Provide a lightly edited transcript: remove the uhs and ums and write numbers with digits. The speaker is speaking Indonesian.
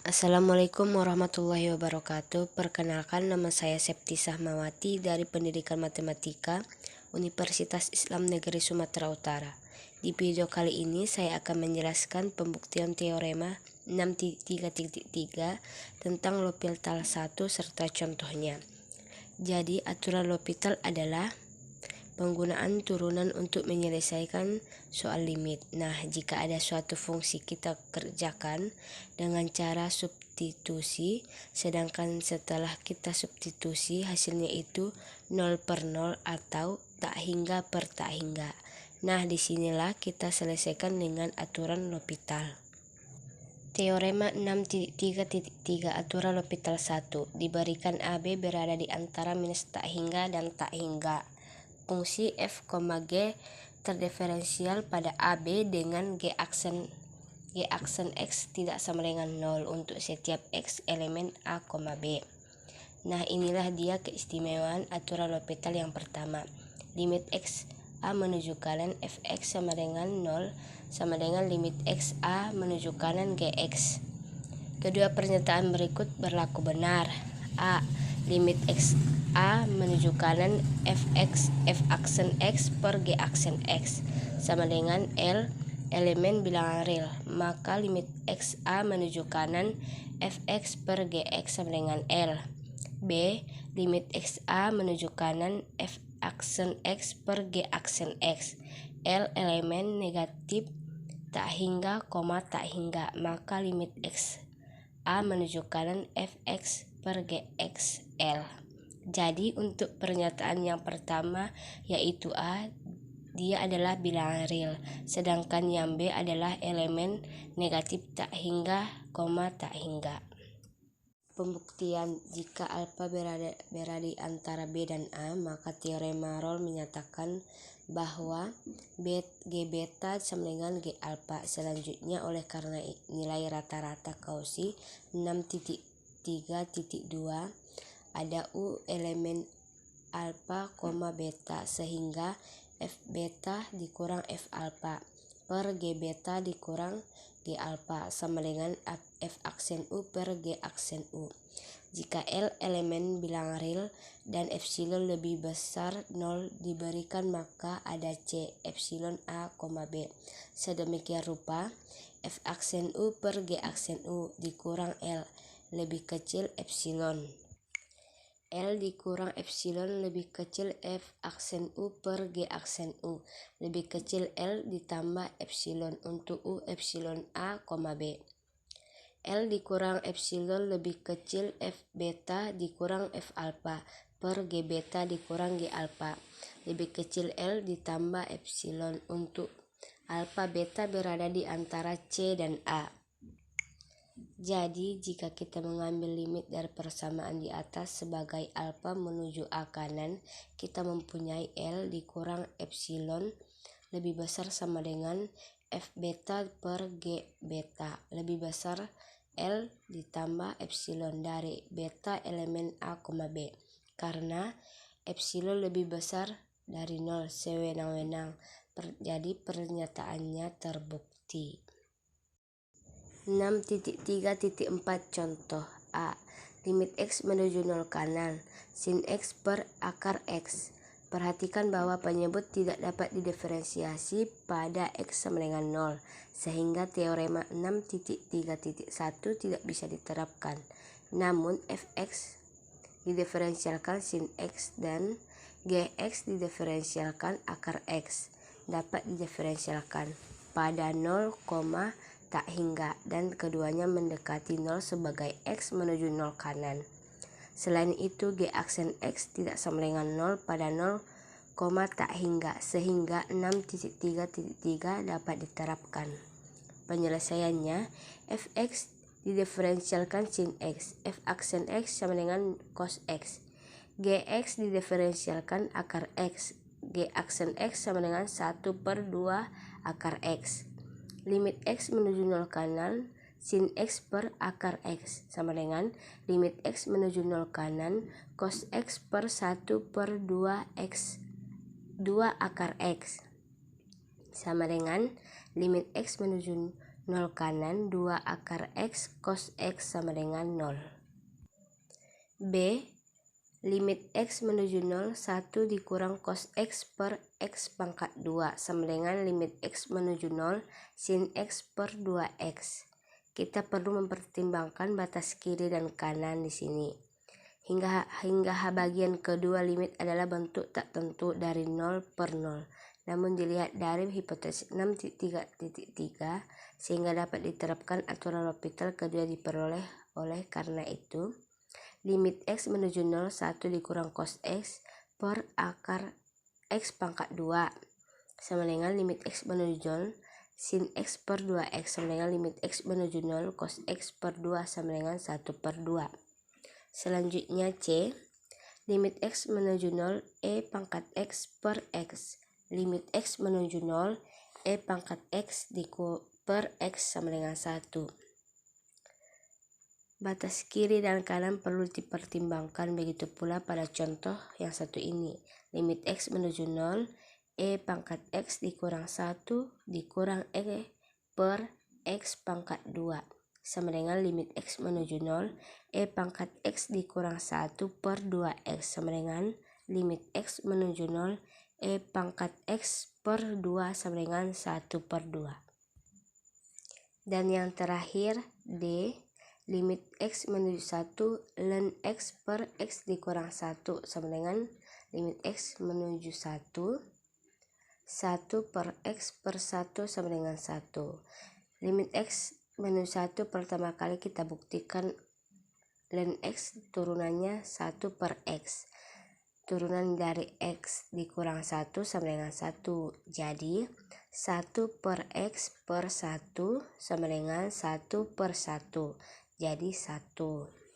Assalamualaikum warahmatullahi wabarakatuh. Perkenalkan, nama saya Septi Sahmawati dari Pendidikan Matematika Universitas Islam Negeri Sumatera Utara. Di video kali ini saya akan menjelaskan pembuktian teorema 6.3.3 tentang L'Hopital 1 serta contohnya. Jadi aturan L'Hopital adalah penggunaan turunan untuk menyelesaikan soal limit. Nah, jika ada suatu fungsi kita kerjakan dengan cara substitusi, sedangkan setelah kita substitusi hasilnya itu 0/0 atau tak hingga per tak hingga. Nah, disinilah kita selesaikan dengan aturan L'Hopital. Teorema 6.3.3 aturan L'Hopital 1 diberikan AB berada di antara minus tak hingga dan tak hingga. Fungsi f, g terdiferensial pada AB dengan g aksen x tidak sama dengan 0 untuk setiap x elemen A, B. Nah, inilah dia keistimewaan aturan L'Hopital yang pertama. Limit x A menuju kanan fx sama dengan 0 sama dengan limit x A menuju kanan gx. Kedua pernyataan berikut berlaku benar. A. Limit x A menuju kanan fx f aksen x per g aksen x sama dengan L elemen bilangan real, maka limit x A menuju kanan fx per gx sama dengan L. B. Limit x A menuju kanan f aksen x per g aksen x, L elemen negatif tak hingga, tak hingga, maka limit x A menuju kanan fx per gx L. Jadi untuk pernyataan yang pertama yaitu A, dia adalah bilangan real, sedangkan yang B adalah elemen negatif tak hingga, tak hingga. Pembuktian, jika alfa berada di antara B dan A, maka teorema Rolle menyatakan bahwa G beta sama dengan G alfa. Selanjutnya, oleh karena nilai rata-rata Cauchy 6.3.2 ada U elemen alfa, beta, sehingga F beta dikurang F alfa per G beta dikurang G alfa sama dengan F aksen U per G aksen U. Jika L elemen bilangan real dan epsilon lebih besar 0 diberikan, maka ada C epsilon A, B. Sedemikian rupa F aksen U per G aksen U dikurang L lebih kecil epsilon. L dikurang epsilon lebih kecil F aksen U per G aksen U lebih kecil L ditambah epsilon untuk U epsilon A, B. L dikurang epsilon lebih kecil F beta dikurang F alfa per G beta dikurang G alfa lebih kecil L ditambah epsilon untuk alfa beta berada di antara C dan A. Jadi, jika kita mengambil limit dari persamaan di atas sebagai alfa menuju A kanan, kita mempunyai L dikurang epsilon lebih besar sama dengan F beta per G beta lebih besar L ditambah epsilon dari beta elemen A, B. Karena epsilon lebih besar dari 0 sewenang-wenang. Jadi pernyataannya terbukti. 6.3.4 contoh A. Limit x menuju 0 kanan sin x per akar x. Perhatikan bahwa penyebut tidak dapat didiferensiasi pada x sama dengan 0, sehingga teorema 6.3.1 tidak bisa diterapkan. Namun fx didiferensialkan sin x dan gx didiferensialkan akar x dapat didiferensialkan pada 0, tak hingga, dan keduanya mendekati 0 sebagai x menuju 0 kanan. Selain itu, g aksen x tidak sama dengan 0 pada 0, tak hingga, sehingga 6.3.3 dapat diterapkan. Penyelesaiannya, fx didiferensialkan sin x, f aksen x sama dengan cos x, gx didiferensialkan akar x, g aksen x sama dengan 1/2 akar x. Limit x menuju 0 kanan sin x per akar x sama dengan limit x menuju 0 kanan cos x per 1/2 x 2 akar x. sama dengan limit X menuju 0 kanan 2 akar X cos X sama dengan 0. B. Limit X menuju 0, 1 dikurang cos X per X pangkat 2 sama dengan limit X menuju 0 sin X per 2X. Kita perlu mempertimbangkan batas kiri dan kanan di sini. Hingga bagian kedua limit adalah bentuk tak tentu dari 0 per 0. Namun dilihat dari hipotesis 6.3.3 sehingga dapat diterapkan aturan L'Hopital kedua diperoleh. Oleh karena itu, limit X menuju 0, 1 dikurang cos X per akar X pangkat 2 sama dengan limit X menuju 0 sin X per 2X sama dengan limit X menuju 0 cos X per 2 sama dengan 1 per 2. Selanjutnya C. Limit X menuju 0, E pangkat X per X. Limit X menuju 0, E pangkat X per X sama dengan 1. Batas kiri dan kanan perlu dipertimbangkan, begitu pula pada contoh yang satu ini. Limit X menuju 0, E pangkat X dikurang 1 dikurang E per X pangkat 2 sama dengan limit X menuju 0, E pangkat X dikurang 1 per 2X sama dengan limit X menuju 0, E pangkat X per 2 sama dengan 1 per 2. Dan yang terakhir D. Limit X menuju 1, ln X per X dikurang 1 sama dengan limit X menuju 1, 1 per X per 1 sama dengan 1. Limit X menuju 1 pertama kali kita buktikan ln X turunannya 1 per X. Turunan dari X dikurang 1 sama dengan 1. Jadi 1 per X per 1 sama dengan 1 per 1. Jadi 1.